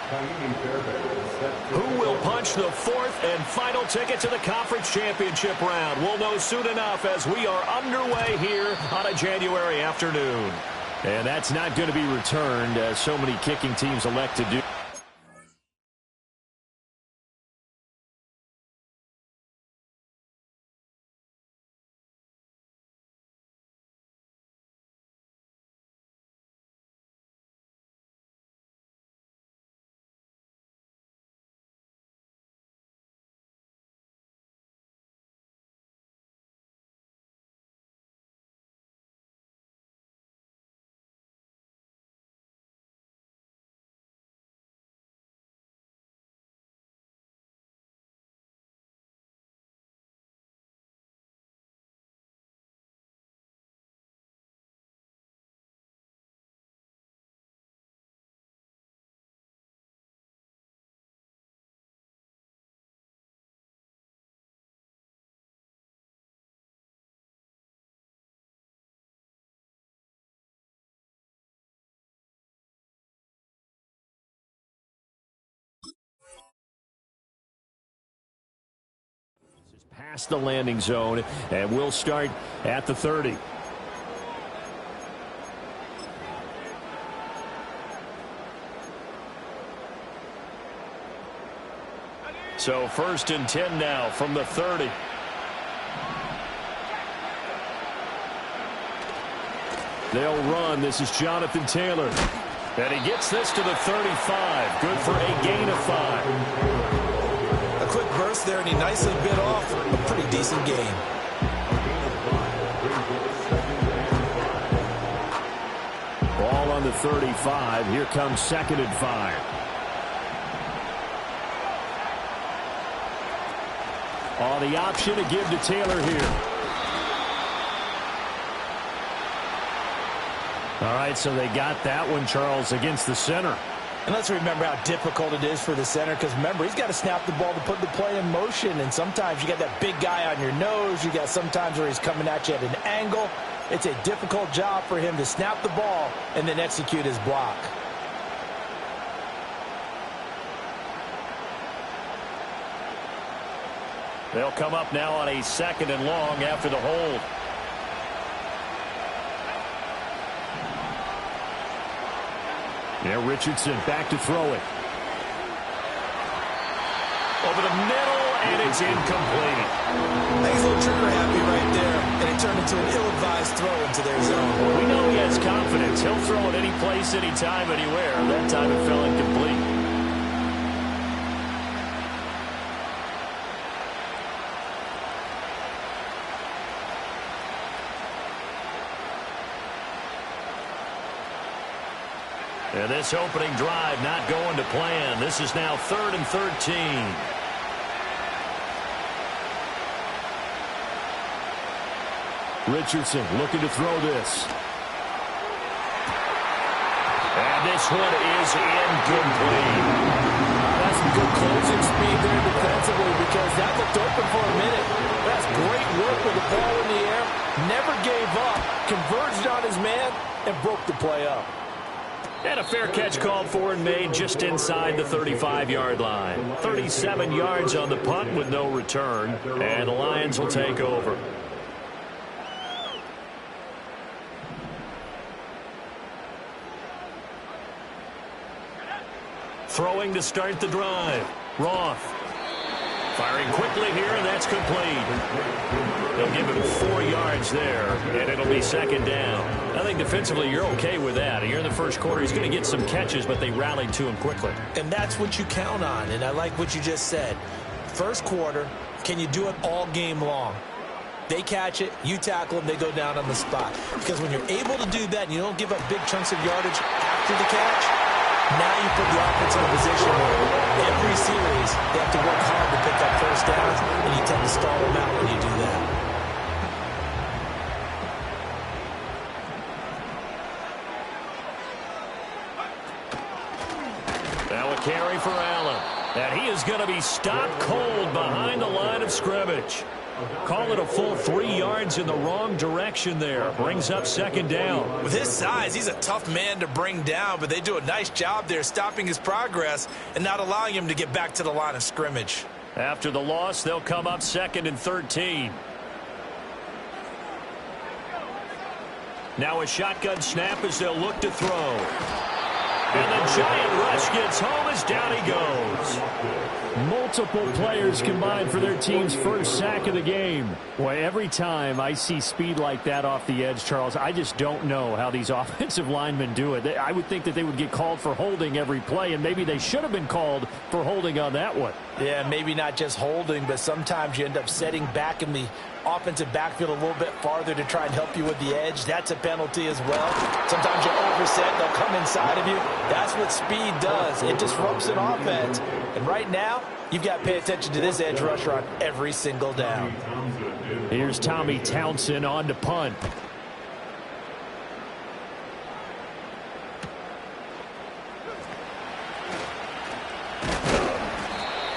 Who will punch the fourth and final ticket to the conference championship round? We'll know soon enough as we are underway here on a January afternoon. And that's not going to be returned, as so many kicking teams elect to do. Past the landing zone, and we'll start at the 30. So 1st and 10 now from the 30. They'll run. This is Jonathan Taylor. And he gets this to the 35. Good for a gain of 5. Quick burst there, and he nicely bit off a pretty decent game. Ball on the 35. Here comes 2nd and 5. The option to give to Taylor here. All right, so they got that one, Charles, against the center. And let's remember how difficult it is for the center, because remember, he's got to snap the ball to put the play in motion, and sometimes you got that big guy on your nose. You got sometimes where he's coming at you at an angle. It's a difficult job for him to snap the ball and then execute his block. They'll come up now on a 2nd and long after the hold. Yeah, Richardson back to throw it. Over the middle, and it's incomplete. I think he's a little trigger happy right there, and it turned into an ill-advised throw into their zone. We know he has confidence. He'll throw it any place, anytime, anywhere. That time it fell incomplete. And this opening drive not going to plan. This is now 3rd and 13. Richardson looking to throw this. And this one is incomplete. That's some good closing speed there defensively, because that looked open for a minute. That's great work with the ball in the air. Never gave up, converged on his man, and broke the play up. And a fair catch called for and made just inside the 35-yard line. 37 yards on the punt with no return. And the Lions will take over. Throwing to start the drive. Roth. Firing quickly here, and that's complete. They'll give him 4 yards there, and it'll be 2nd down. I think defensively you're okay with that. You're in the first quarter. He's going to get some catches, but they rallied to him quickly. And that's what you count on, and I like what you just said. First quarter, can you do it all game long? They catch it, you tackle them, they go down on the spot. Because when you're able to do that and you don't give up big chunks of yardage after the catch, now you put the offense in a position where every series they have to work hard to pick up first downs, and you tend to stall them out when you do that. Now a carry for Allen. And he is going to be stopped cold behind the line of scrimmage. Call it a full 3 yards in the wrong direction there. Brings up second down. With his size, he's a tough man to bring down, but they do a nice job there stopping his progress and not allowing him to get back to the line of scrimmage. After the loss, they'll come up 2nd and 13. Now a shotgun snap as they'll look to throw. And the giant rush gets home as down he goes. Multiple players combined for their team's first sack of the game. Boy, every time I see speed like that off the edge, Charles, I just don't know how these offensive linemen do it. I would think that they would get called for holding every play, and maybe they should have been called for holding on that one. Yeah, maybe not just holding, but sometimes you end up setting back in the offensive backfield a little bit farther to try and help you with the edge. That's a penalty as well. Sometimes you overset, they'll come inside of you. That's what speed does. It disrupts an offense. And right now, you've got to pay attention to this edge rusher on every single down. Here's Tommy Townsend on to punt.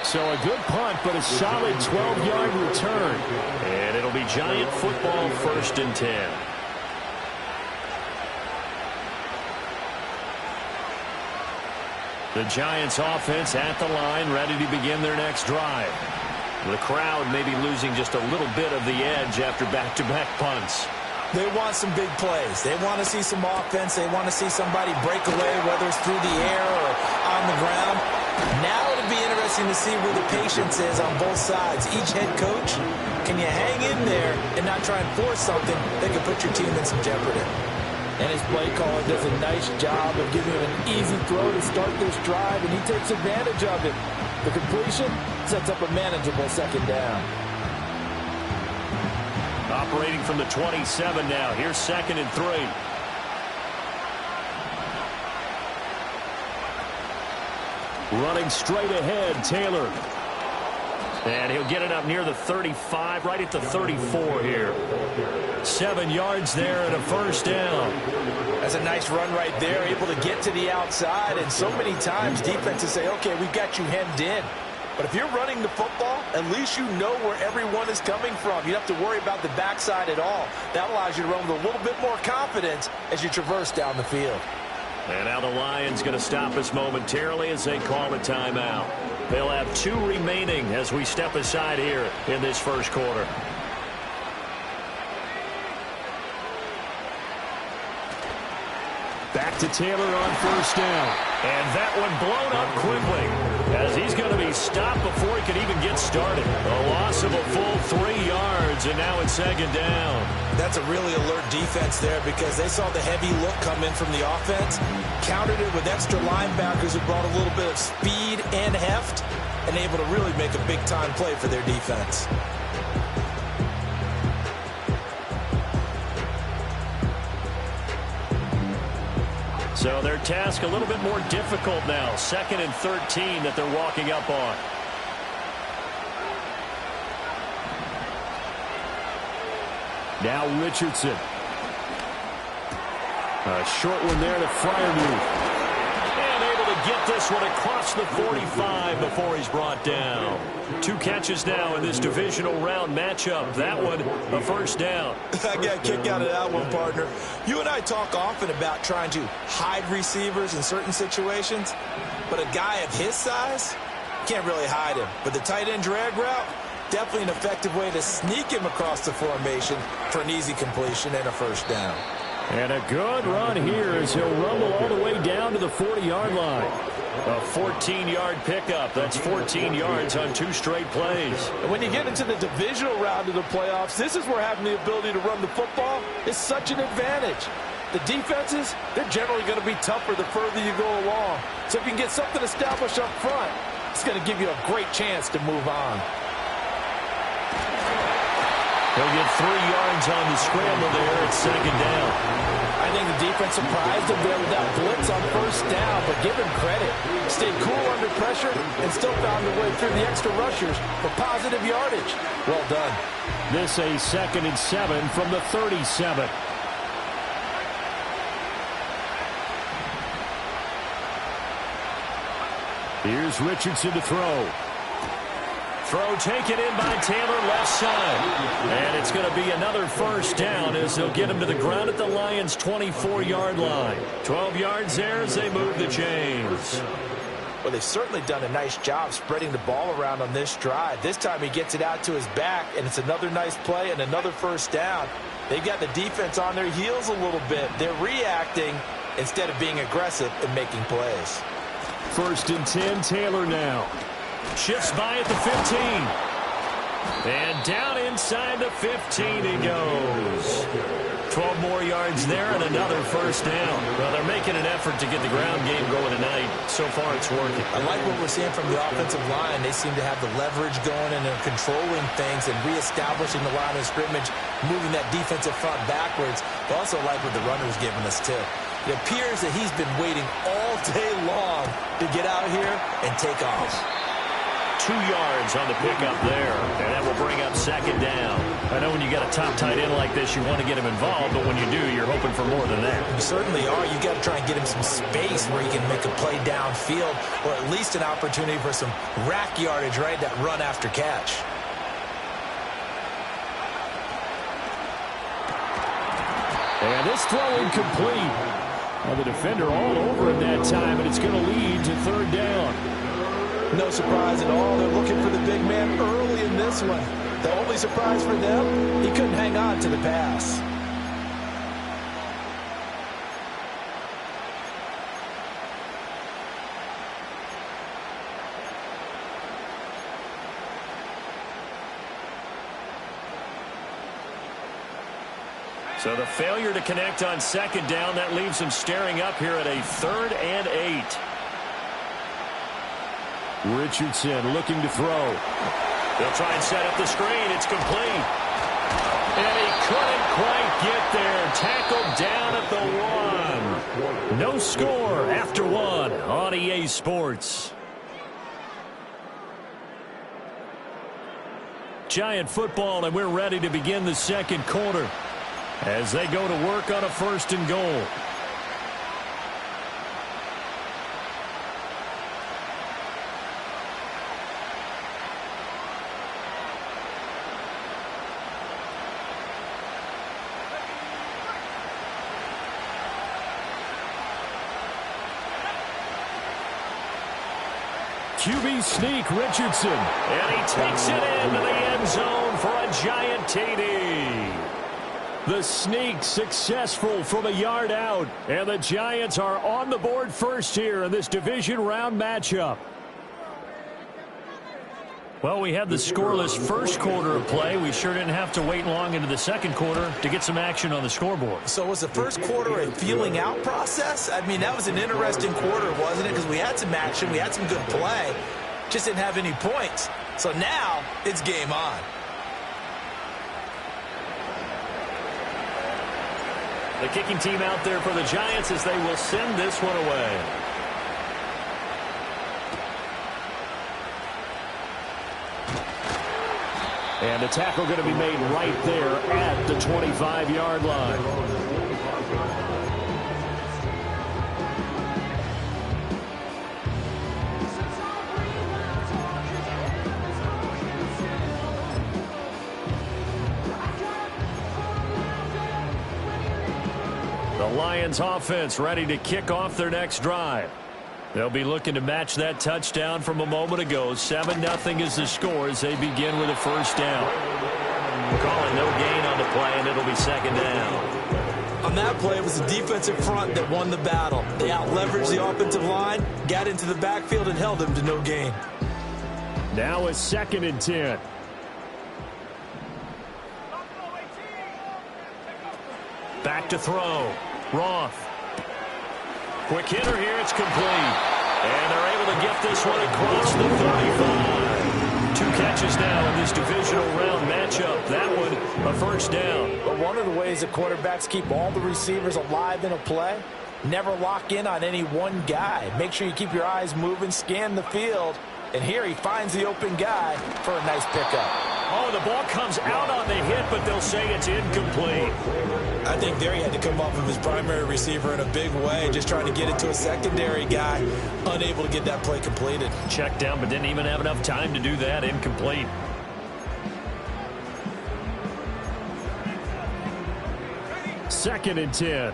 So a good punt, but a solid 12-yard return. And it'll be Giant football, 1st and 10. The Giants offense at the line, ready to begin their next drive. The crowd may be losing just a little bit of the edge after back-to-back punts. They want some big plays. They want to see some offense. They want to see somebody break away, whether it's through the air or on the ground. Now it'll be interesting to see where the patience is on both sides. Each head coach, can you hang in there and not try and force something that could put your team in some jeopardy? And his play caller does a nice job of giving him an easy throw to start this drive, and he takes advantage of it. The completion sets up a manageable 2nd down. Operating from the 27 now. Here's 2nd and 3. Running straight ahead, Taylor. And he'll get it up near the 35, right at the 34 here. 7 yards there and a 1st down. That's a nice run right there, able to get to the outside. And so many times defenses say, okay, we've got you hemmed in. But if you're running the football, at least you know where everyone is coming from. You don't have to worry about the backside at all. That allows you to run with a little bit more confidence as you traverse down the field. And now the Lions going to stop us momentarily as they call a timeout. They'll have 2 remaining as we step aside here in this 1st quarter. Back to Taylor on 1st down. And that one blown up quickly as he's going to be stopped before he can even get started. A loss of a full 3 yards, and now it's 2nd down. That's a really alert defense there because they saw the heavy look come in from the offense, countered it with extra linebackers who brought a little bit of speed and heft, and able to really make a big-time play for their defense. So their task a little bit more difficult now. 2nd and 13 that they're walking up on. Now Richardson. A short one there to Freiermuth. And able to get this one across the 45 before he's brought down. 2 catches now in this divisional round matchup. That one, a 1st down. I got a kick out of that one, partner. You and I talk often about trying to hide receivers in certain situations, but a guy of his size, can't really hide him. But the tight end drag route, definitely an effective way to sneak him across the formation for an easy completion and a 1st down. And a good run here as he'll rumble all the way down to the 40-yard line. A 14-yard pickup. That's 14 yards on 2 straight plays. And when you get into the divisional round of the playoffs, this is where having the ability to run the football is such an advantage. The defenses, they're generally going to be tougher the further you go along. So if you can get something established up front, it's going to give you a great chance to move on. He'll get 3 yards on the scramble there at 2nd down. I think the defense surprised him there with that blitz on 1st down, but give him credit. Stayed cool under pressure and still found a way through the extra rushers for positive yardage. Well done. This a 2nd and 7 from the 37. Here's Richardson to throw. Throw taken in by Taylor, left side. And it's going to be another first down as they'll get him to the ground at the Lions' 24-yard line. 12 yards there as they move the chains. Well, they've certainly done a nice job spreading the ball around on this drive. This time he gets it out to his back, and it's another nice play and another first down. They've got the defense on their heels a little bit. They're reacting instead of being aggressive and making plays. 1st and 10, Taylor now. Shifts by at the 15. And down inside the 15 he goes. 12 more yards there and another first down. Well, they're making an effort to get the ground game going tonight. So far, it's working. I like what we're seeing from the offensive line. They seem to have the leverage going and they're controlling things and reestablishing the line of scrimmage, moving that defensive front backwards. I also like what the runner's giving us, too. It appears that he's been waiting all day long to get out here and take off. 2 yards on the pickup there, and that will bring up second down. I know when you got a top tight end like this, you want to get him involved, but when you do, you're hoping for more than that. You certainly are. You got to try and get him some space where he can make a play downfield, or at least an opportunity for some rack yardage, right? That run after catch. And this throw incomplete. Well, the defender all over him that time, and it's going to lead to 3rd down. No surprise at all. They're looking for the big man early in this one. The only surprise for them, he couldn't hang on to the pass. So the failure to connect on second down, that leaves him staring up here at a 3rd and 8. Richardson looking to throw. They'll try and set up the screen. It's complete. And he couldn't quite get there. Tackled down at the 1. No score after 1 on EA Sports. Giant football, and we're ready to begin the second quarter as they go to work on a 1st and goal. QB sneak, Richardson. And he takes it into the end zone for a giant TD. The sneak successful from a yard out. And the Giants are on the board first here in this division round matchup. Well, we had the scoreless first quarter of play. We sure didn't have to wait long into the second quarter to get some action on the scoreboard. So was the first quarter a feeling out process? I mean, that was an interesting quarter, wasn't it? Because we had some action, we had some good play, just didn't have any points. So now it's game on. The kicking team out there for the Giants as they will send this one away. And the tackle going to be made right there at the 25-yard line. The Lions offense ready to kick off their next drive. They'll be looking to match that touchdown from a moment ago. 7-0 is the score as they begin with a first down. Calling no gain on the play, and it'll be second down. On that play, it was the defensive front that won the battle. They out-leveraged the offensive line, got into the backfield, and held them to no gain. Now a 2nd and 10. Back to throw. Roth. Quick hitter here. It's complete. And they're able to get this one across the 35. 2 catches now in this divisional round matchup. That one, a first down. But one of the ways that quarterbacks keep all the receivers alive in a play, never lock in on any one guy. Make sure you keep your eyes moving, scan the field. And here he finds the open guy for a nice pickup. Oh, the ball comes out on the hit, but they'll say it's incomplete. I think there he had to come off of his primary receiver in a big way, just trying to get it to a secondary guy, unable to get that play completed. Checked down, but didn't even have enough time to do that. Incomplete. Second and 10.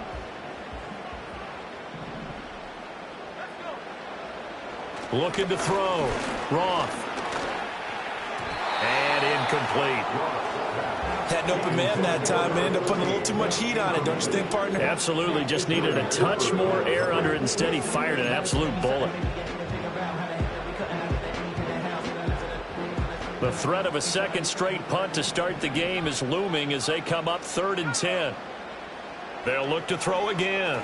Looking to throw. Roth. And incomplete. Had an open man that time and ended up putting a little too much heat on it, don't you think, partner? Absolutely. Just needed a touch more air under it. Instead, he fired an absolute bullet. The threat of a second straight punt to start the game is looming as they come up 3rd and 10. They'll look to throw again.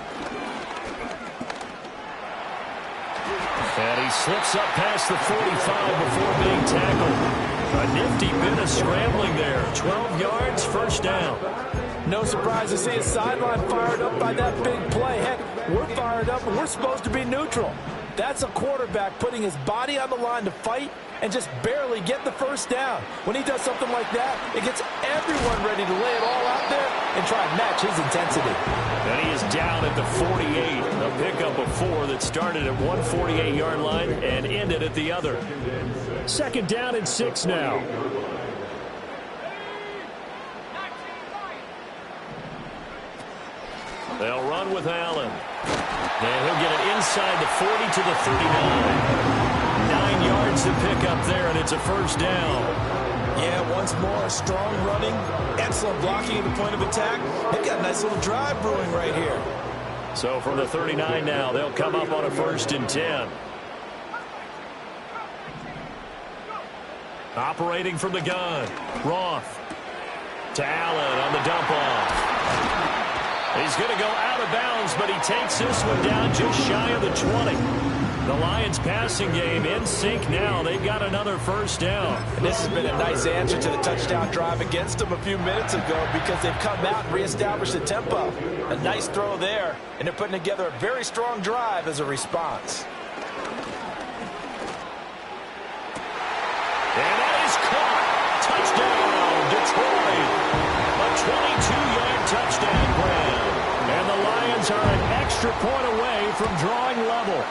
And he slips up past the 45 before being tackled. A nifty bit of scrambling there. 12 yards, first down. No surprise to see his sideline fired up by that big play. Heck, we're fired up and we're supposed to be neutral. That's a quarterback putting his body on the line to fight and just barely get the first down. When he does something like that, it gets everyone ready to lay it all out there and try and match his intensity. And he is down at the 48. A pickup of 4 that started at one 48-yard line and ended at the other. Second down and 6 now. They'll run with Allen. And he'll get it inside the 40 to the 39. 9 yards to pick up there, and it's a first down. Yeah, once more, strong running, excellent blocking at the point of attack. They've got a nice little drive brewing right here. So from the 39 now, they'll come up on a 1st and 10. Operating from the gun. Roth to Allen on the dump off. He's going to go out of bounds, but he takes this one down just shy of the 20. The Lions passing game in sync now. They've got another first down. And this has been a nice answer to the touchdown drive against them a few minutes ago because they've come out and reestablished the tempo. A nice throw there, and they're putting together a very strong drive as a response. And that is caught. Touchdown, Detroit. A 22-yard touchdown grab. And the Lions are an extra point away from drawing level.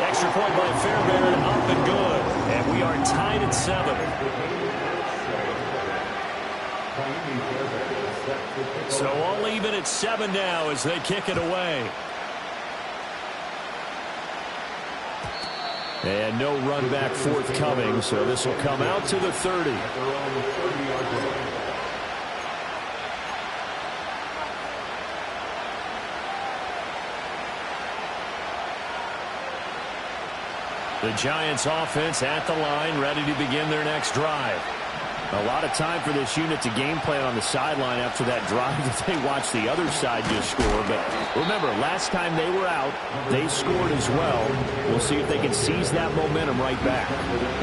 Extra point by Fairbairn, up and good. And we are tied at 7. So all even at 7 now as they kick it away. And no run back forthcoming, so this will come out to the 30. The Giants offense at the line, ready to begin their next drive. A lot of time for this unit to game plan on the sideline after that drive that they watched the other side just score. But remember, last time they were out, they scored as well. We'll see if they can seize that momentum right back.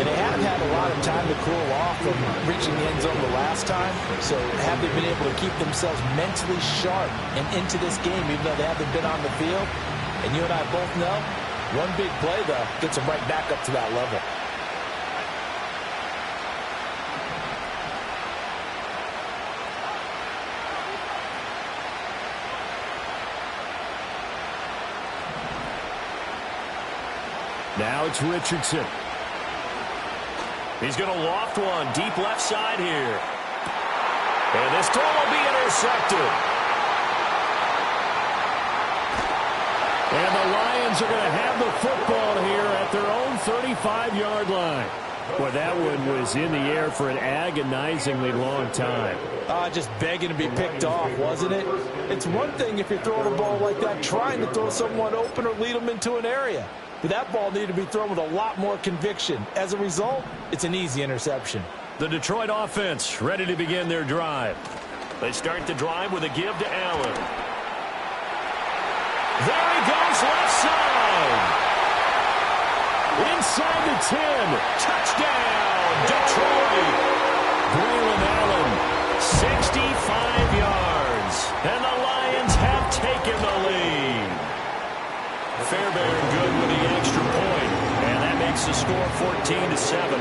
And they have had a lot of time to cool off from reaching the end zone the last time. So have they been able to keep themselves mentally sharp and into this game, even though they haven't been on the field? And you and I both know, one big play, though, gets them right back up to that level. Now it's Richardson. He's going to loft one deep left side here. And this throw will be intercepted. And the Lions are going to have the football here at their own 35-yard line. Boy, that one was in the air for an agonizingly long time. Just begging to be picked off, wasn't it? It's one thing if you're throwing a ball like that, trying to throw someone open or lead them into an area. But that ball needed to be thrown with a lot more conviction. As a result, it's an easy interception. The Detroit offense ready to begin their drive. They start the drive with a give to Allen. There he goes, left side. Inside the 10. Touchdown, Detroit. Braylon Allen, 65 yards. And the Lions have taken the lead. Fairbairn good with the extra point. And that makes the score 14-7.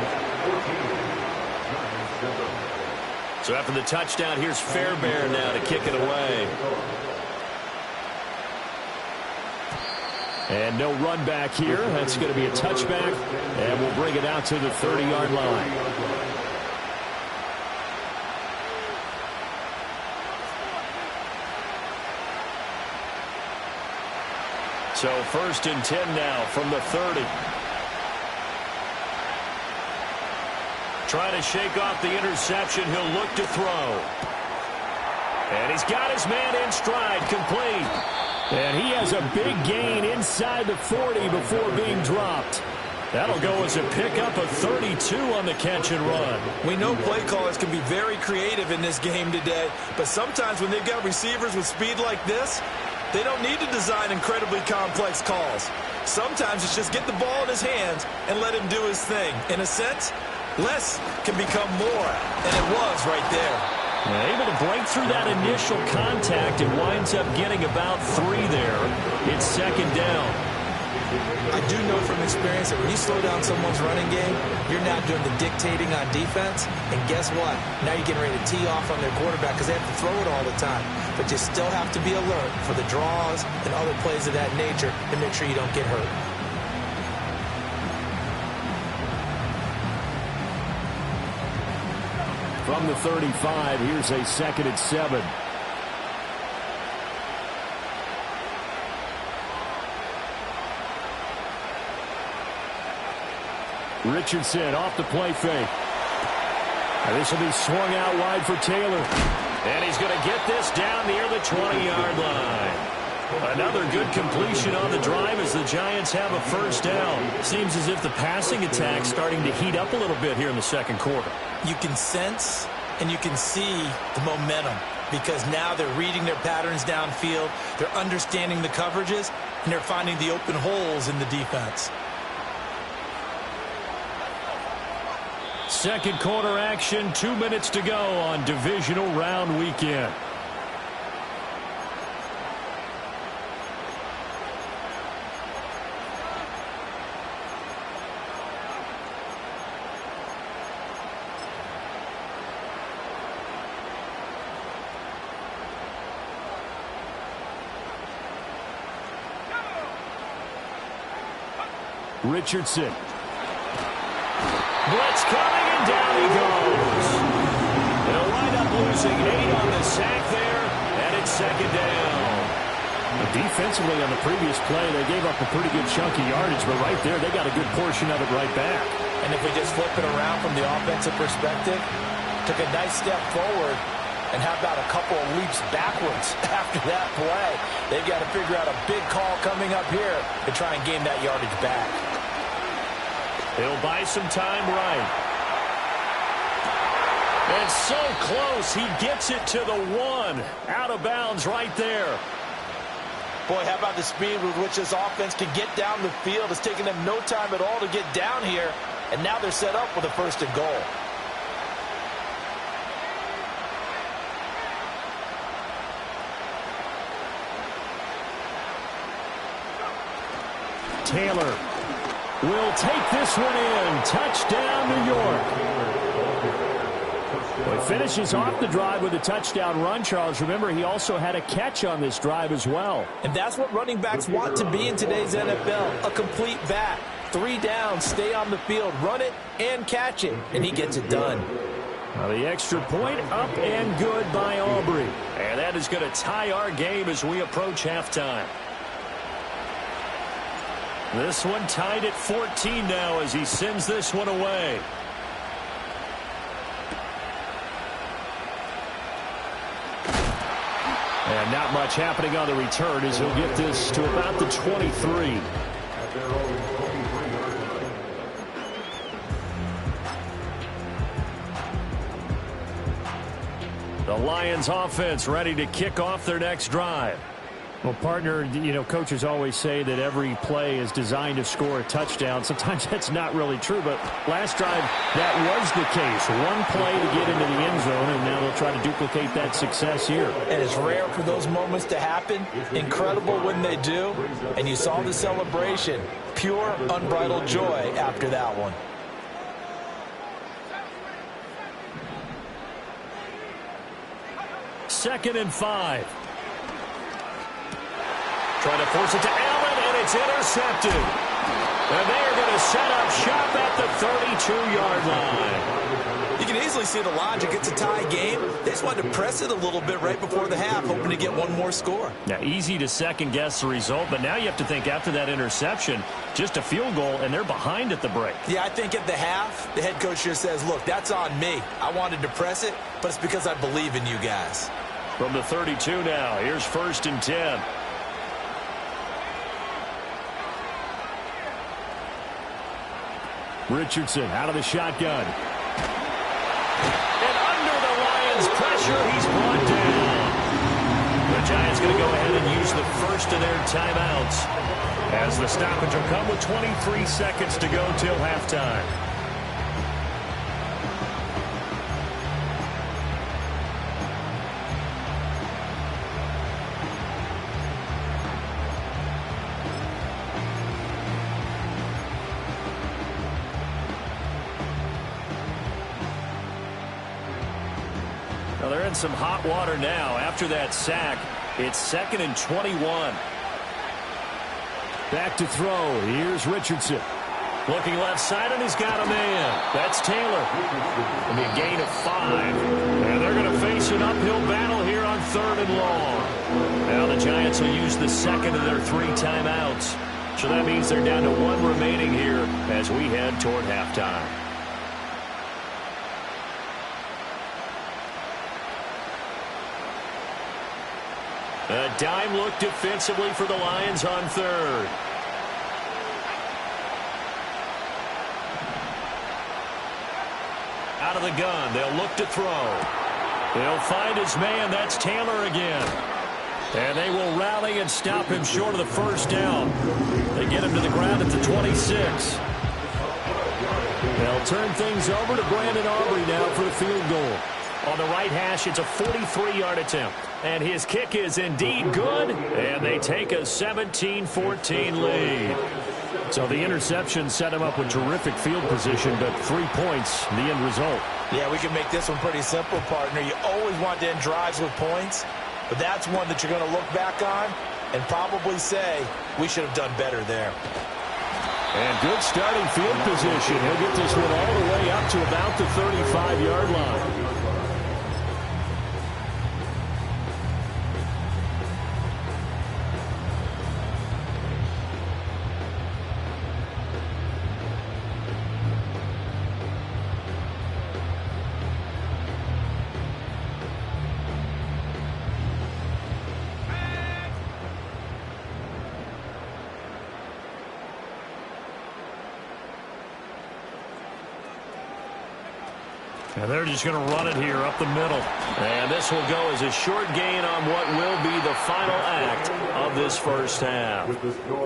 So after the touchdown, here's Fairbairn now to kick it away. And no run back here. That's going to be a touchback, and we'll bring it out to the 30-yard line. So 1st and 10 now from the 30. Trying to shake off the interception. He'll look to throw. And he's got his man in stride, complete. And he has a big gain inside the 40 before being dropped. That'll go as a pickup of 32 on the catch and run. We know play callers can be very creative in this game today, but sometimes when they've got receivers with speed like this, they don't need to design incredibly complex calls. Sometimes it's just get the ball in his hands and let him do his thing. In a sense, less can become more, and it was right there. Able to break through that initial contact and winds up getting about 3 there. It's 2nd down. I do know from experience that when you slow down someone's running game, you're now doing the dictating on defense. And guess what? Now you're getting ready to tee off on their quarterback because they have to throw it all the time. But you still have to be alert for the draws and other plays of that nature to make sure you don't get hurt. From the 35, here's a 2nd and 7. Richardson off the play fake. And this will be swung out wide for Taylor. And he's going to get this down near the 20-yard line. Another good completion on the drive as the Giants have a 1st down. Seems as if the passing attack's starting to heat up a little bit here in the 2nd quarter. You can sense and you can see the momentum because now they're reading their patterns downfield, they're understanding the coverages, and they're finding the open holes in the defense. 2nd quarter action, 2 minutes to go on divisional round weekend. Richardson. Blitz coming, and down he goes. They'll wind up losing 8 on the sack there, and it's 2nd down. Defensively on the previous play, they gave up a pretty good chunk of yardage, but right there, they got a good portion of it right back. And if we just flip it around from the offensive perspective, took a nice step forward, and how about a couple of leaps backwards after that play? They've got to figure out a big call coming up here to try and gain that yardage back. He'll buy some time right. And so close, he gets it to the 1. Out of bounds right there. Boy, how about the speed with which this offense can get down the field? It's taken them no time at all to get down here, and now they're set up with a 1st and goal. Taylor will take this one in. Touchdown, New York. Well, he finishes off the drive with a touchdown run, Charles. Remember, he also had a catch on this drive as well. And that's what running backs want to be in today's NFL, a complete back. 3 downs, stay on the field, run it, and catch it. And he gets it done. Well, the extra point up and good by Aubrey. And that is going to tie our game as we approach halftime. This one tied at 14 now as he sends this one away. And not much happening on the return as he'll get this to about the 23. The Lions offense ready to kick off their next drive. Well, partner, you know, coaches always say that every play is designed to score a touchdown. Sometimes that's not really true, but last drive, that was the case. One play to get into the end zone, and now they'll try to duplicate that success here. And it's rare for those moments to happen. Incredible when they do. And you saw the celebration. Pure, unbridled joy after that one. 2nd and 5. Trying to force it to Allen, and it's intercepted. And they are going to set up shop at the 32-yard line. You can easily see the logic. It's a tie game. They just wanted to press it a little bit right before the half, hoping to get one more score. Now, easy to second-guess the result, but now you have to think after that interception, just a field goal, and they're behind at the break. Yeah, I think at the half, the head coach just says, look, that's on me. I wanted to press it, but it's because I believe in you guys. From the 32 now, here's 1st and 10. Richardson out of the shotgun. And under the Lions' pressure, he's brought down. The Giants going to go ahead and use the first of their timeouts as the stoppage will come with 23 seconds to go till halftime. Well, they're in some hot water now. After that sack, it's 2nd and 21. Back to throw. Here's Richardson. Looking left side, and he's got a man. That's Taylor. It'll be a gain of 5. And they're going to face an uphill battle here on 3rd and long. Now the Giants will use the second of their 3 timeouts. So that means they're down to 1 remaining here as we head toward halftime. A dime look defensively for the Lions on 3rd. Out of the gun, they'll look to throw. They'll find his man. That's Taylor again. And they will rally and stop him short of the first down. They get him to the ground at the 26. They'll turn things over to Brandon Aubrey now for the field goal. On the right hash, it's a 43-yard attempt. And his kick is indeed good. And they take a 17-14 lead. So the interception set him up with terrific field position, but 3 points, the end result. Yeah, we can make this one pretty simple, partner. You always want to end drives with points, but that's one that you're going to look back on and probably say, we should have done better there. And good starting field position. He'll get this one all the way up to about the 35-yard line. And they're just going to run it here up the middle. And this will go as a short gain on what will be the final act of this first half.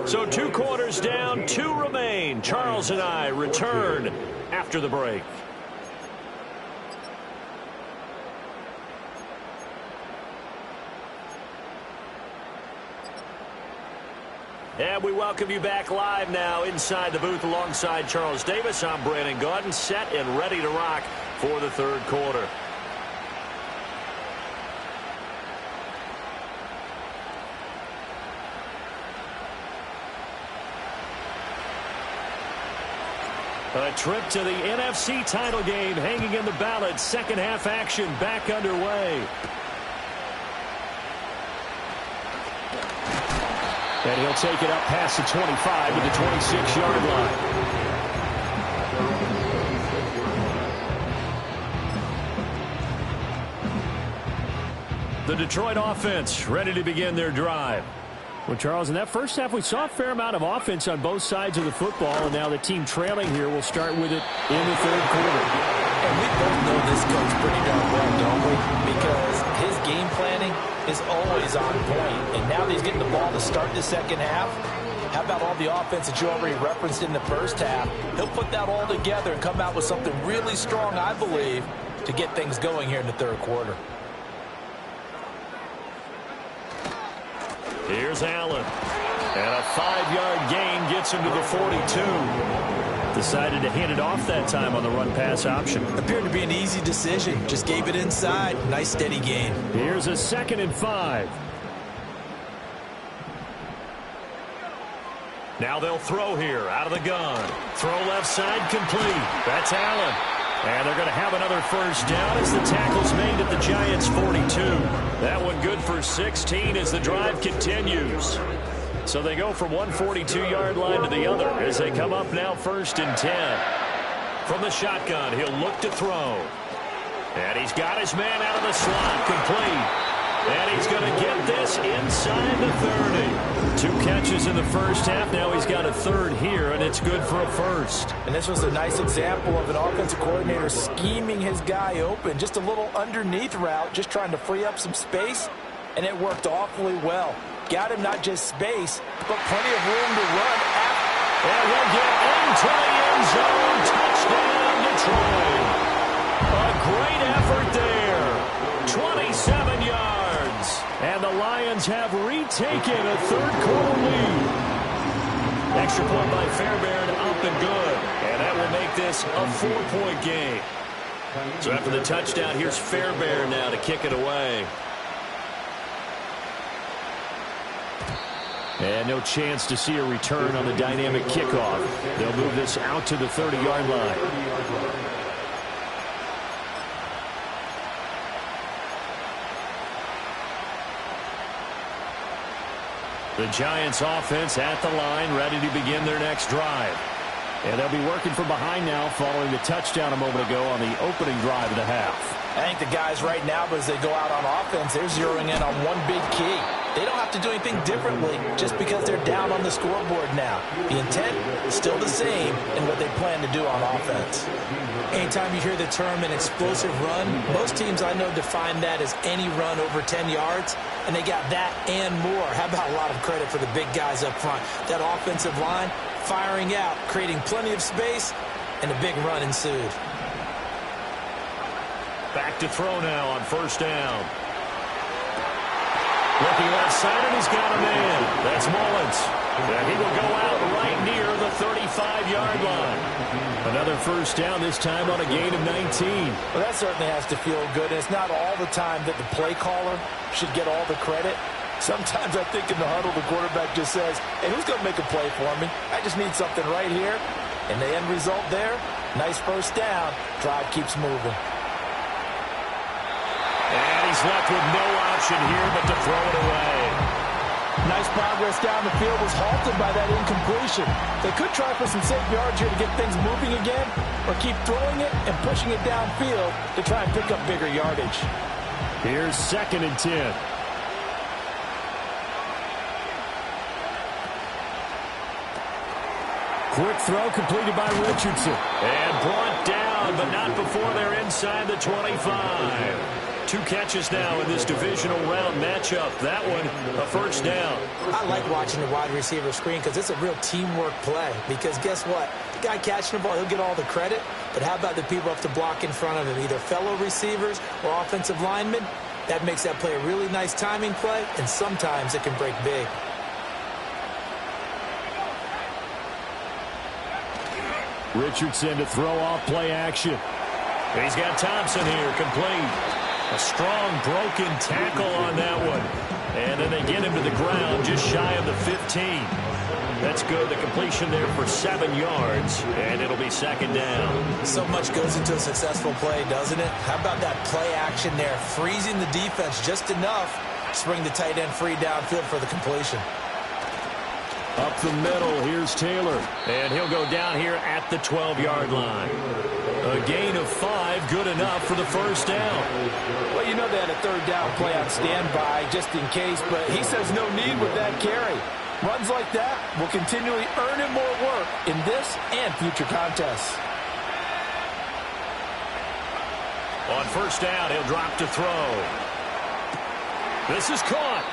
So 2 quarters down, 2 remain. Charles and I return after the break. And we welcome you back live now inside the booth alongside Charles Davis. I'm Brandon Gaudin, set and ready to rock for the 3rd quarter. A trip to the NFC title game hanging in the balance. Second half action back underway. And he'll take it up past the 25 to the 26-yard line. The Detroit offense ready to begin their drive. Well, Charles, in that first half, we saw a fair amount of offense on both sides of the football, and now the team trailing here will start with it in the 3rd quarter. And we both know this coach pretty darn well, don't we? Because his game planning is always on point. And now that he's getting the ball to start the second half, how about all the offense that you already referenced in the first half? He'll put that all together and come out with something really strong, I believe, to get things going here in the 3rd quarter. Here's Allen. And a 5-yard gain gets him to the 42. Decided to hand it off that time on the run-pass option. Appeared to be an easy decision. Just gave it inside. Nice steady gain. Here's a 2nd and 5. Now they'll throw here out of the gun. Throw left side complete. That's Allen. And they're going to have another first down as the tackle's made at the Giants' 42. That one good for 16 as the drive continues. So they go from one 42-yard line to the other as they come up now 1st and 10. From the shotgun, he'll look to throw. And he's got his man out of the slot, complete. And he's going to get this inside the 30. 2 catches in the first half. Now he's got a 3rd here, and it's good for a 1st. And this was a nice example of an offensive coordinator scheming his guy open. Just a little underneath route, just trying to free up some space, and it worked awfully well. Got him not just space, but plenty of room to run after. And he'll get into the end zone. Touchdown, Detroit. A great effort there. 27 yards. And the Lions have retaken a 3rd quarter lead. Extra point by Fairbairn, up and good. And that will make this a 4-point game. So after the touchdown, here's Fairbairn now to kick it away. And no chance to see a return on the dynamic kickoff. They'll move this out to the 30-yard line. The Giants offense at the line, ready to begin their next drive. And they'll be working from behind now following the touchdown a moment ago on the opening drive of the half. I think the guys right now, as they go out on offense, they're zeroing in on one big key. They don't have to do anything differently just because they're down on the scoreboard now. The intent is still the same in what they plan to do on offense. Anytime you hear the term an explosive run, most teams I know define that as any run over 10 yards, and they got that and more. How about a lot of credit for the big guys up front? That offensive line firing out, creating plenty of space, and a big run ensued. Back to throw now on 1st down. Looking left side, and he's got a man. That's Mullins. And he will go out right near the 35-yard line. Another 1st down, this time on a gain of 19. Well, that certainly has to feel good. And it's not all the time that the play caller should get all the credit. Sometimes I think in the huddle, the quarterback just says, hey, who's going to make a play for me? I just need something right here. And the end result there, nice 1st down. Drive keeps moving. And he's left with no option here but to throw it away. Nice progress down the field, was halted by that incompletion. They could try for some safe yards here to get things moving again, or keep throwing it and pushing it downfield to try and pick up bigger yardage. Here's 2nd and 10. Quick throw completed by Richardson. And brought down, but not before they're inside the 25. 2 catches now in this divisional round matchup. That one, a 1st down. I like watching the wide receiver screen because it's a real teamwork play. Because guess what? The guy catching the ball, he'll get all the credit. But how about the people up to block in front of him, either fellow receivers or offensive linemen? That makes that play a really nice timing play, and sometimes it can break big. Richardson to throw off play action. He's got Thompson here, complete. A strong broken tackle on that one. And then they get him to the ground just shy of the 15. That's good. The completion there for 7 yards. And it'll be 2nd down. So much goes into a successful play, doesn't it? How about that play action there? Freezing the defense just enough to bring the tight end free downfield for the completion. Up the middle, here's Taylor. And he'll go down here at the 12-yard line. A gain of 5, good enough for the 1st down. Well, you know they had a 3rd down play on standby just in case, but he says no need with that carry. Runs like that will continually earn him more work in this and future contests. On 1st down, he'll drop to throw. This is caught.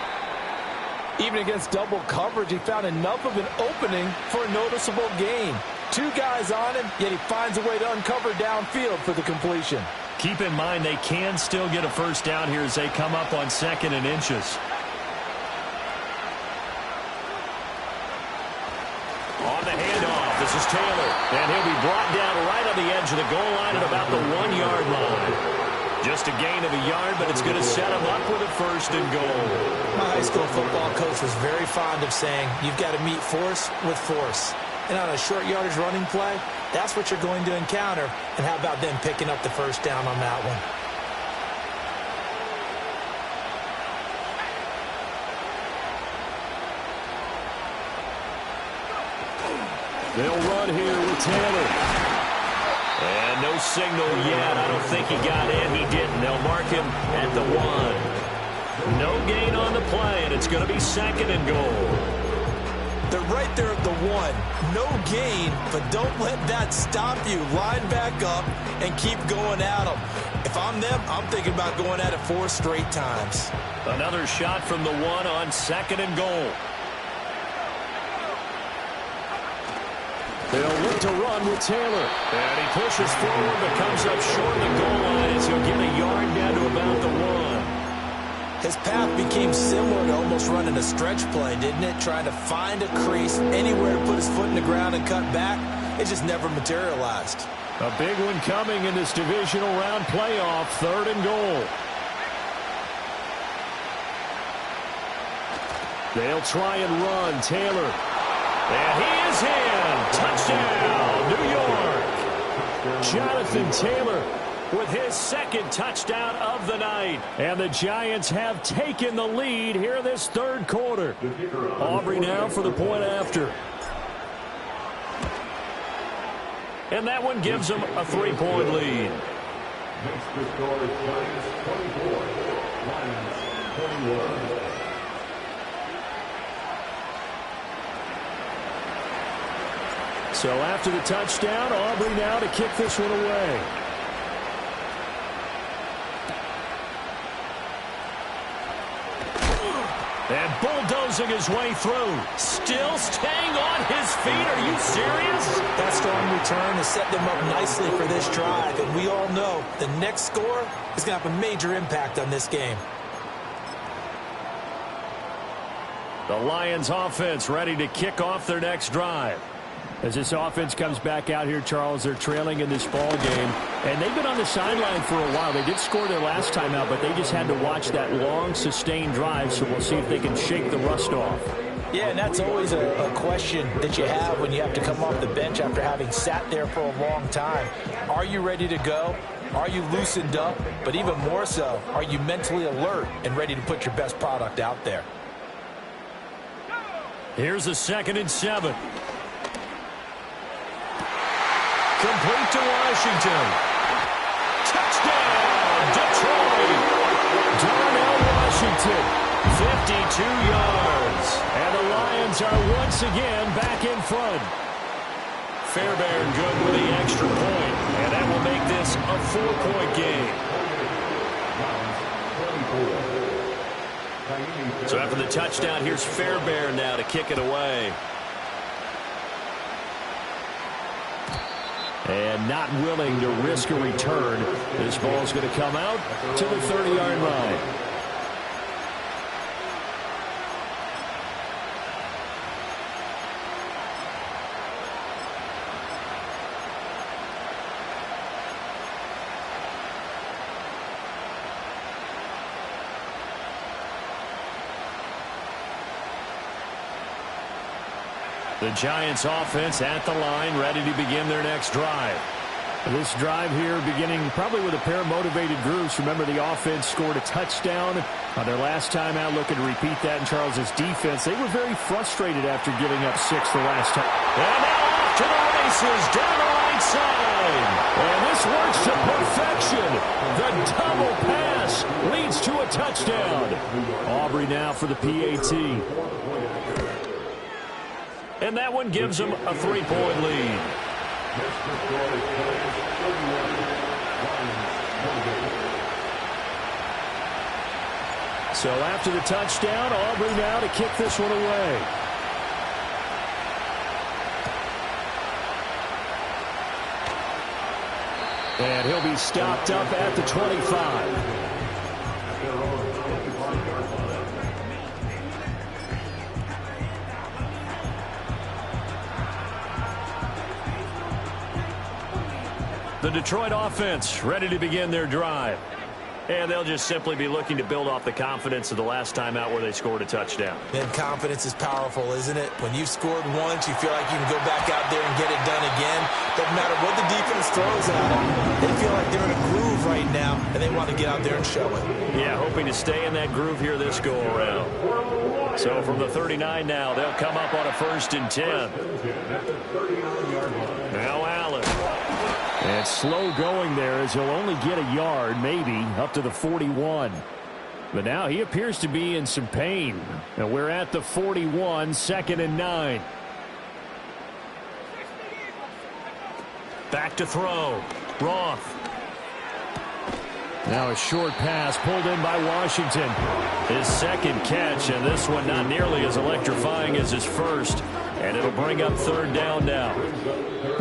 Even against double coverage, he found enough of an opening for a noticeable gain. 2 guys on him, yet he finds a way to uncover downfield for the completion. Keep in mind they can still get a 1st down here as they come up on 2nd and inches. On the handoff, the This is Taylor, and he'll be brought down right on the edge of the goal line at about the 1-yard line. Just a gain of a yard, but it's going to set him up with a first and goal. My high school football coach was very fond of saying, you've got to meet force with force. And on a short yardage running play, that's what you're going to encounter. And how about them picking up the first down on that one? They'll run here with Taylor. And no signal yet. I don't think he got in. He didn't. They'll mark him at the 1. No gain on the play, and it's going to be second and goal. They're right there at the 1. No gain, but don't let that stop you. Line back up and keep going at them. If I'm them, I'm thinking about going at it 4 straight times. Another shot from the 1 on second and goal. They'll look to run with Taylor. And he pushes forward, but comes up short of the goal line as he'll get a yard down to about the 1. His path became similar to almost running a stretch play, didn't it? Trying to find a crease, anywhere to put his foot in the ground and cut back. It just never materialized. A big one coming in this divisional round playoff, 3rd and goal. They'll try and run. Taylor. And he is in. Touchdown, New York. Jonathan Taylor with his second touchdown of the night. And the Giants have taken the lead here in this 3rd quarter. Aubrey now for the point after. And that one gives them a 3-point lead. Next to score is Giants 24, Lions 21. So after the touchdown, Aubrey now to kick this one away. And bulldozing his way through. Still staying on his feet. Are you serious? That strong return has set them up nicely for this drive. And we all know the next score is going to have a major impact on this game. The Lions offense ready to kick off their next drive. As this offense comes back out here, Charles, they're trailing in this ball game. And they've been on the sideline for a while. They did score their last time out, but they just had to watch that long, sustained drive. So we'll see if they can shake the rust off. Yeah, and that's always a question that you have when you have to come off the bench after having sat there for a long time. Are you ready to go? Are you loosened up? But even more so, are you mentally alert and ready to put your best product out there? Here's a 2nd and 7. Complete to Washington. Touchdown, Detroit. Darnell Washington, 52 yards. And the Lions are once again back in front. Fairbairn good with the extra point, and that will make this a 4-point game. So after the touchdown, here's Fairbairn now to kick it away. And not willing to risk a return. This ball's going to come out to the 30-yard line. The Giants offense at the line, ready to begin their next drive. This drive here beginning probably with a pair of motivated groups. Remember, the offense scored a touchdown on their last time out, looking to repeat that in Charles's defense. They were very frustrated after giving up 6 the last time. And now off to the races down the right side. And this works to perfection. The double pass leads to a touchdown. Aubrey now for the PAT. And that one gives them a 3-point lead. So after the touchdown, Aubrey now to kick this one away. And he'll be stopped up at the 25. The Detroit offense ready to begin their drive. And they'll just simply be looking to build off the confidence of the last time out where they scored a touchdown. And confidence is powerful, isn't it? When you've scored once, you feel like you can go back out there and get it done again. Doesn't matter what the defense throws at them. They feel like they're in a groove right now, and they want to get out there and show it. Yeah, hoping to stay in that groove here this go-around. So from the 39 now, they'll come up on a 1st and 10. Now Allen. And slow going there as he'll only get a yard, maybe, up to the 41. But now he appears to be in some pain. And we're at the 41, 2nd and 9. Back to throw. Roth. Now a short pass pulled in by Washington. His second catch, and this one not nearly as electrifying as his first. And it'll bring up 3rd down now.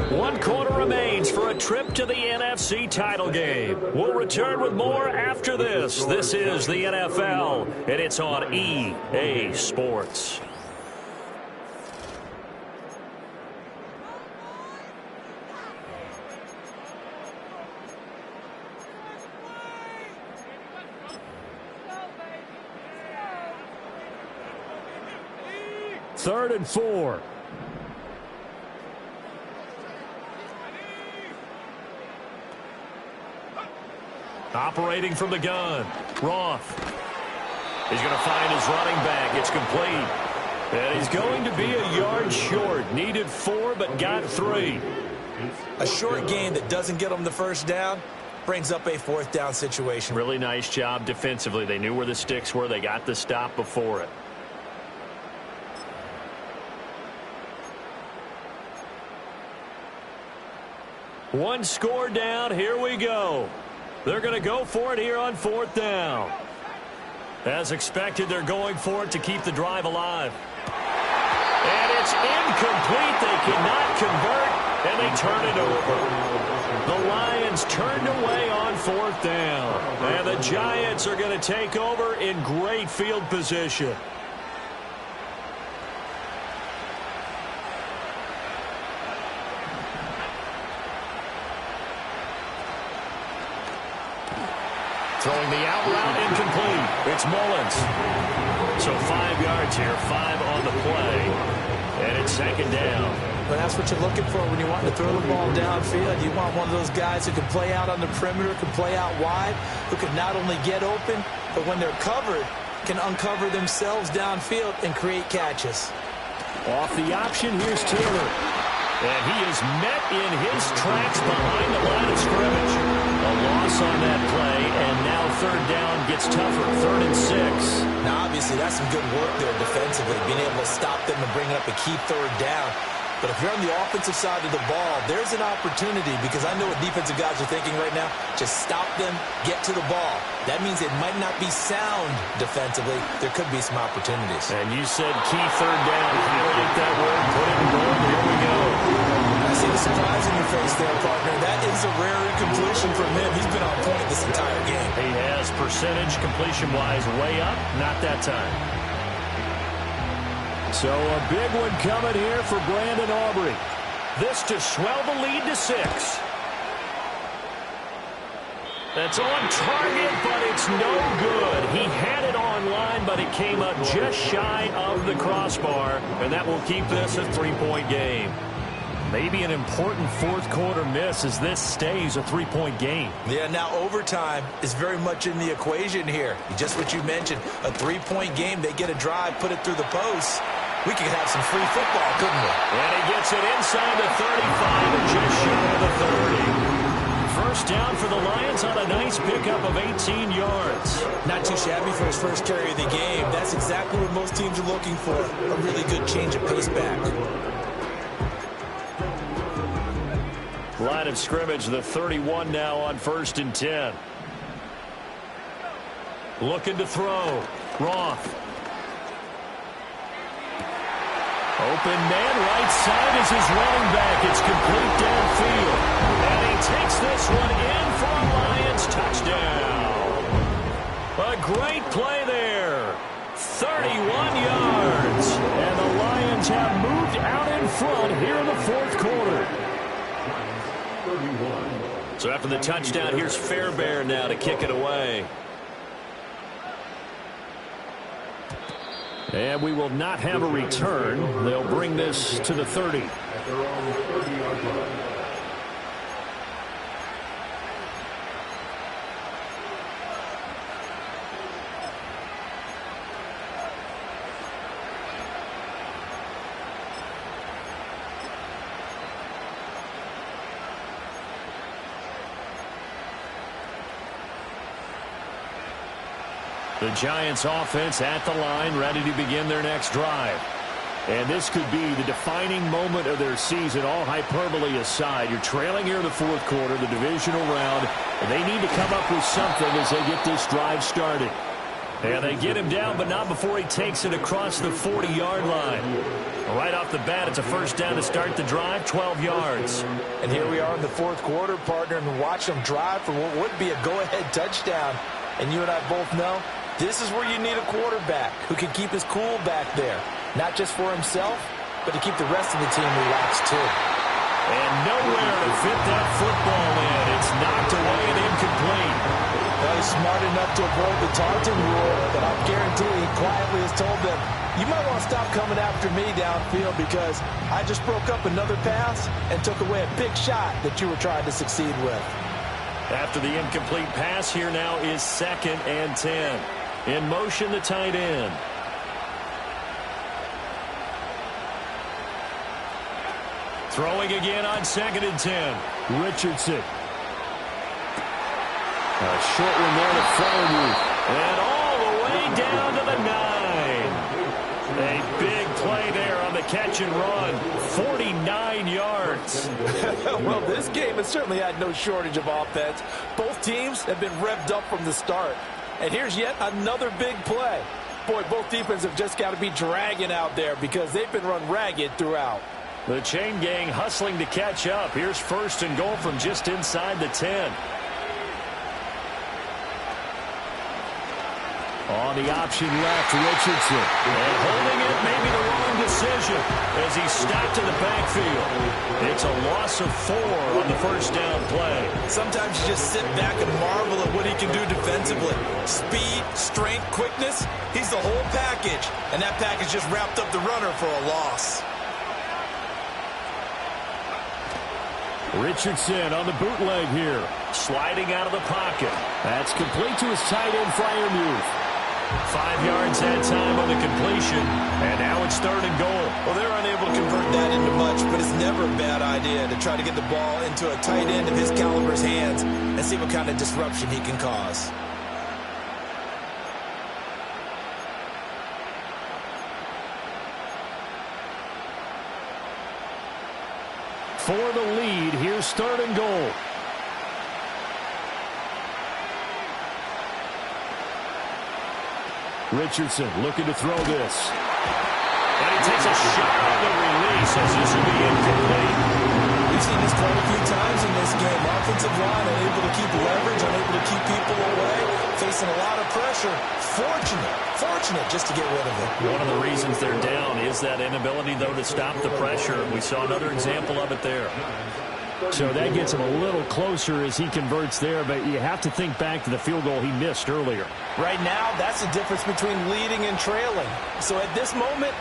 1 quarter remains for a trip to the NFC title game. We'll return with more after this. This is the NFL, and it's on EA Sports. Third and 4. Operating from the gun, Roth. He's going to find his running back. It's complete. And he's going to be a yard short. Needed 4, but got 3. A short gain that doesn't get them the 1st down brings up a 4th down situation. Really nice job defensively. They knew where the sticks were. They got the stop before it. One score down. Here we go. They're going to go for it here on 4th down. As expected, they're going for it to keep the drive alive. And it's incomplete. They cannot convert, and they turn it over. The Lions turned away on 4th down. And the Giants are going to take over in great field position. Throwing the out route, incomplete. It's Mullins. So 5 yards here, 5 on the play. And it's 2nd down. But that's what you're looking for when you want to throw the ball downfield. You want one of those guys who can play out on the perimeter, can play out wide, who can not only get open, but when they're covered, can uncover themselves downfield and create catches. Off the option, here's Taylor. And he is met in his tracks behind the line of scrimmage. A loss on that play, and now 3rd down gets tougher, 3rd and 6. Now, obviously, that's some good work there defensively, being able to stop them and bring up a key 3rd down. But if you're on the offensive side of the ball, there's an opportunity, because I know what defensive guys are thinking right now. Just stop them, get to the ball. That means it might not be sound defensively. There could be some opportunities. And you said key 3rd down. Highlight that word, put it in bold. Here we go. I see the surprise in your face there, partner. That is a rare incompletion from him. He's been on point this entire game. He has percentage completion-wise way up. Not that time. So a big one coming here for Brandon Aubrey. This to swell the lead to 6. That's on target, but it's no good. He had it on line, but it came up just shy of the crossbar, and that will keep this a 3-point game. Maybe an important 4th quarter miss as this stays a 3-point game. Yeah, now overtime is very much in the equation here. Just what you mentioned, a 3-point game. They get a drive, put it through the post. We could have some free football, couldn't we? And he gets it inside the 35 and just shy of the 30. 1st down for the Lions on a nice pickup of 18 yards. Not too shabby for his first carry of the game. That's exactly what most teams are looking for. A really good change of pace back. Line of scrimmage, the 31 now on 1st and 10. Looking to throw. Roth. Open man, right side is his running back. It's complete downfield. And he takes this one in for a Lions touchdown. A great play there. 31 yards. And the Lions have moved out in front here in the 4th quarter. So after the touchdown, here's Fairbairn now to kick it away. And we will not have a return. They'll bring this to the 30. At their own 30-yard line. The Giants offense at the line, ready to begin their next drive. And this could be the defining moment of their season, all hyperbole aside. You're trailing here in the fourth quarter, the divisional round, and they need to come up with something as they get this drive started. And they get him down, but not before he takes it across the 40-yard line. Right off the bat, it's a first down to start the drive, 12 yards. And here we are in the fourth quarter, partner, and watch them drive for what would be a go-ahead touchdown. And you and I both know this is where you need a quarterback who can keep his cool back there. Not just for himself, but to keep the rest of the team relaxed, too. And nowhere to fit that football in. It's knocked away and incomplete. Well, he's smart enough to avoid the taunting rule, but I guarantee he quietly has told them, you might want to stop coming after me downfield because I just broke up another pass and took away a big shot that you were trying to succeed with. After the incomplete pass, here now is 2nd and 10. In motion, the tight end. Throwing again on 2nd and 10. Richardson. A short one there to Fairbairn. And all the way down to the 9. A big play there on the catch and run. 49 yards. Well, this game has certainly had no shortage of offense. Both teams have been revved up from the start. And here's yet another big play. Boy, both defenses have just got to be dragging out there because they've been run ragged throughout. The chain gang hustling to catch up. Here's 1st and goal from just inside the 10. On the option left, Richardson. And holding it may be the wrong decision as he's stopped in the backfield. It's a loss of 4 on the first down play. Sometimes you just sit back and marvel at what he can do defensively. Speed, strength, quickness, he's the whole package. And that package just wrapped up the runner for a loss. Richardson on the bootleg here. Sliding out of the pocket. That's complete to his tight end, Fairbairn. 5 yards that time on the completion. And now it's 3rd and goal. Well, they're unable to convert that into much, but it's never a bad idea to try to get the ball into a tight end of his caliber's hands and see what kind of disruption he can cause. For the lead, here's 3rd and goal. Richardson looking to throw this. And he takes a shot on the release as this will be incomplete. We've seen this quite a few times in this game. Offensive line unable to keep leverage, unable to keep people away, facing a lot of pressure. Fortunate just to get rid of it. One of the reasons they're down is that inability, though, to stop the pressure. We saw another example of it there. So that gets him a little closer as he converts there, but you have to think back to the field goal he missed earlier. Right now, that's the difference between leading and trailing. So at this moment,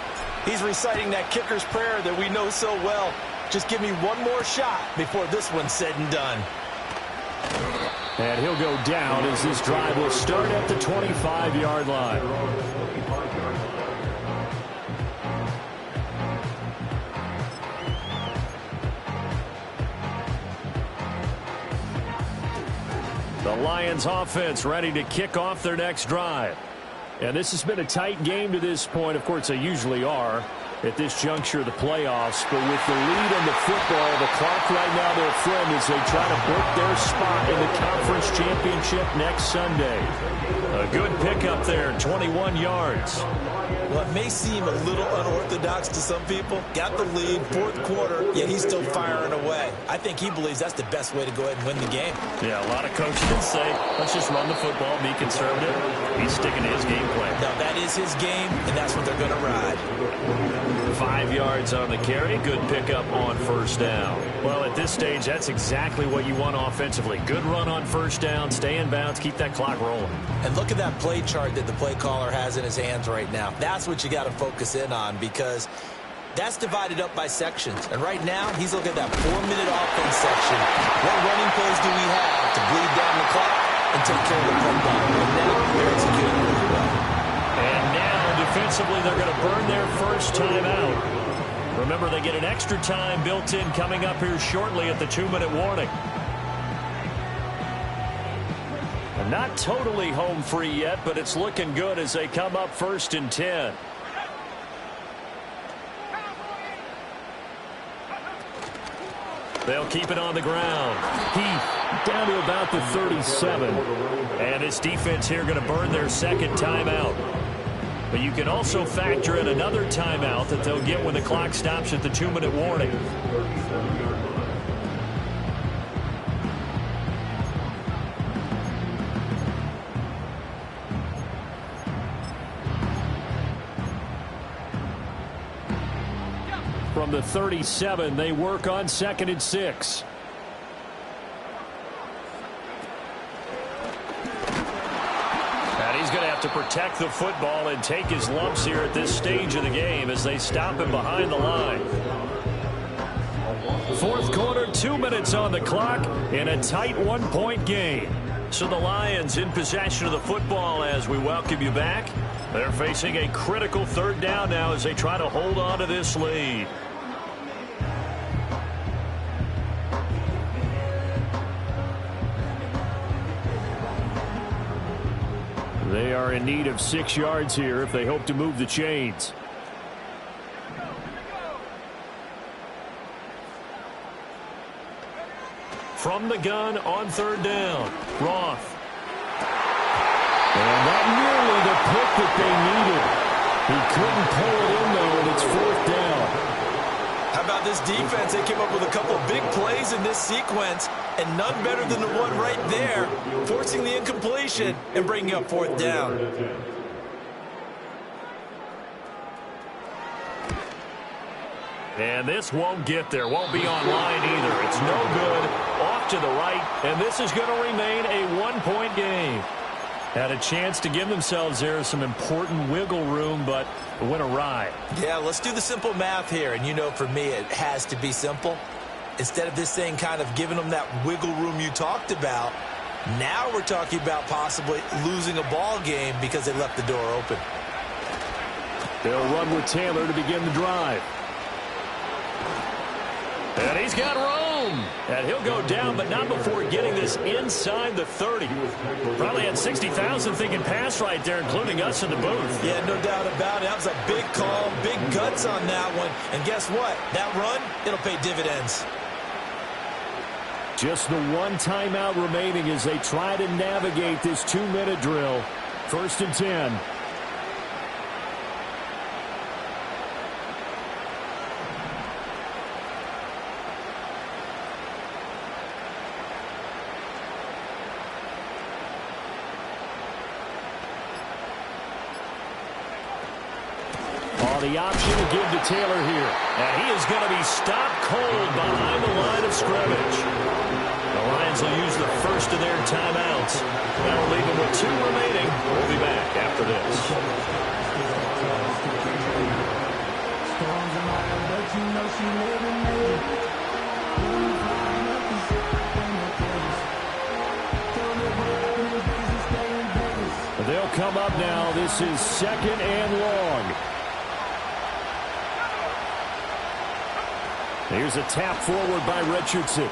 he's reciting that kicker's prayer that we know so well. Just give me one more shot before this one's said and done. And he'll go down as this drive will start at the 25-yard line. The Lions offense ready to kick off their next drive. And this has been a tight game to this point. Of course, they usually are at this juncture of the playoffs. But with the lead on the football, the clock right now, their friend, as they try to book their spot in the conference championship next Sunday. A good pickup there, 21 yards. Well, it may seem a little unorthodox to some people. Got the lead, fourth quarter, yet he's still firing away. I think he believes that's the best way to go ahead and win the game. Yeah, a lot of coaches say, let's just run the football, be conservative. He's sticking to his game plan. Now, that is his game, and that's what they're going to ride. 5 yards on the carry. Good pickup on first down. Well, at this stage, that's exactly what you want offensively. Good run on first down, stay in bounds, keep that clock rolling. And look at that play chart that the play caller has in his hands right now. That's what you got to focus in on, because that's divided up by sections. And right now, he's looking at that 4-minute offense section. What running plays do we have to bleed down the clock and take care of the play down? And now they're executing really well. And now, defensively, they're going to burn their first timeout. Remember, they get an extra time built in coming up here shortly at the 2-minute warning. And not totally home free yet, but it's looking good as they come up 1st and 10. They'll keep it on the ground. Heath down to about the 37. And this defense here going to burn their second timeout. But you can also factor in another timeout that they'll get when the clock stops at the 2-minute warning. From the 37, they work on 2nd and 6. And he's going to have to protect the football and take his lumps here at this stage of the game as they stop him behind the line. 4th quarter, 2 minutes on the clock in a tight 1-point game. So the Lions in possession of the football as we welcome you back. They're facing a critical 3rd down now as they try to hold on to this lead. They are in need of 6 yards here if they hope to move the chains. From the gun on 3rd down, Roth. And that nearly the pick that they needed. He couldn't pull it in, though, and it's 4th down. How about this defense? They came up with a couple of big plays in this sequence, and none better than the one right there, forcing the incompletion and bringing up 4th down. And this won't get there, won't be online either. It's no good, off to the right, and this is going to remain a 1-point game. Had a chance to give themselves there some important wiggle room, but it went awry. Yeah, let's do the simple math here. And you know, for me, it has to be simple. Instead of this thing kind of giving them that wiggle room you talked about, now we're talking about possibly losing a ball game because they left the door open. They'll run with Taylor to begin the drive. And he's got room. And he'll go down, but not before getting this inside the 30. Probably had 60,000 thinking pass right there, including us in the booth. Yeah, no doubt about it. That was a big call, big guts on that one. And guess what? That run, it'll pay dividends. Just the one timeout remaining as they try to navigate this 2-minute drill. 1st and 10. The option to give to Taylor here. And he is going to be stopped cold behind the line of scrimmage. The Lions will use the first of their timeouts. That'll leave them with 2 remaining. We'll be back after this. They'll come up now. This is 2nd and long. Here's a tap forward by Richardson. And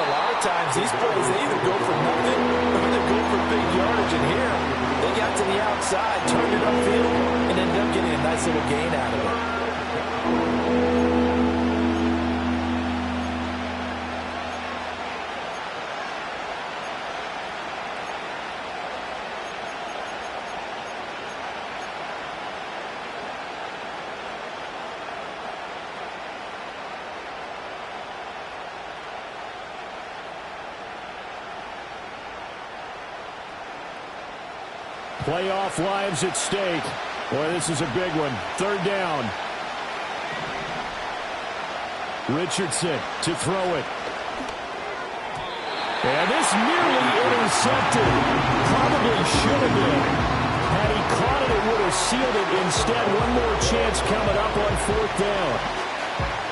a lot of times these plays, they either go for nothing or they go for big yardage. And here, they got to the outside, turned it upfield, and ended up getting a nice little gain out of it. Playoff lives at stake. Boy, this is a big one. Third down. Richardson to throw it. And this nearly intercepted. Probably should have been. Had he caught it, it would have sealed it. Instead, one more chance coming up on fourth down.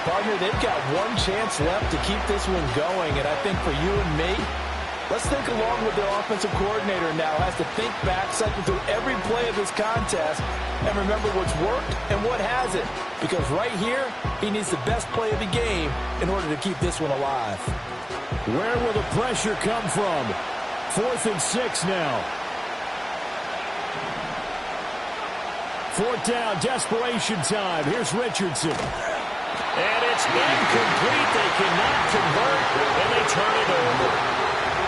Partner, they've got one chance left to keep this one going, and I think for you and me, let's think along with their offensive coordinator now. Has to think back, cycle through every play of this contest, and remember what's worked and what hasn't. Because right here, he needs the best play of the game in order to keep this one alive. Where will the pressure come from? 4th and 6 now. 4th down, desperation time. Here's Richardson. And it's incomplete. They cannot convert, and they turn it over.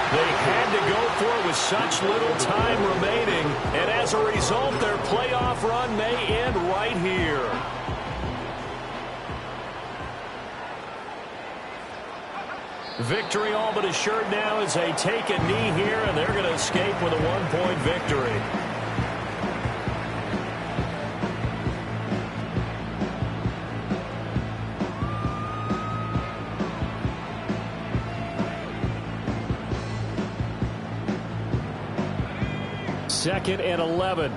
They had to go for it with such little time remaining, and as a result, their playoff run may end right here. Victory all but assured now as they take a knee here, and they're going to escape with a 1-point victory. Second and 11.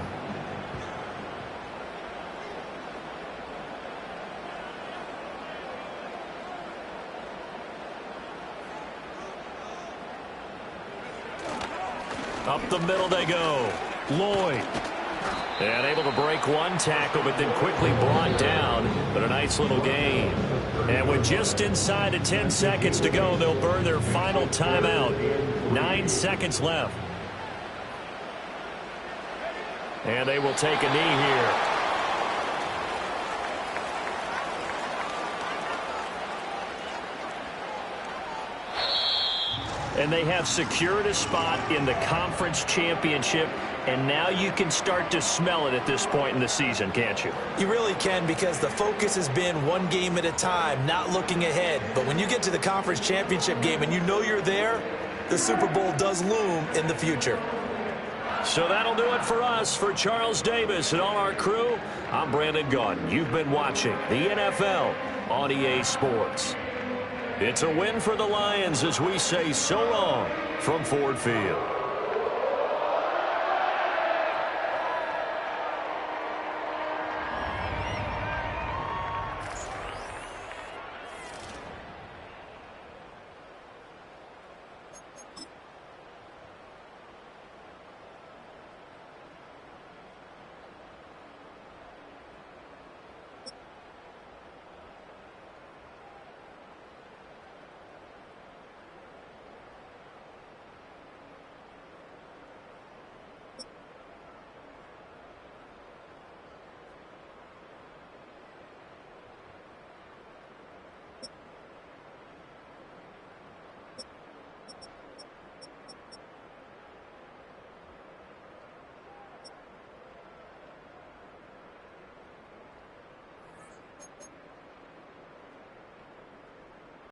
Up the middle they go. Lloyd. And able to break one tackle, but then quickly brought down. But a nice little gain. And with just inside of 10 seconds to go, they'll burn their final timeout. 9 seconds left. And they will take a knee here. And they have secured a spot in the conference championship. And now you can start to smell it at this point in the season, can't you? You really can, because the focus has been one game at a time, not looking ahead. But when you get to the conference championship game and you know you're there, the Super Bowl does loom in the future. So that'll do it for us. For Charles Davis and all our crew, I'm Brandon Gaudin. You've been watching the NFL on EA Sports. It's a win for the Lions as we say so long from Ford Field.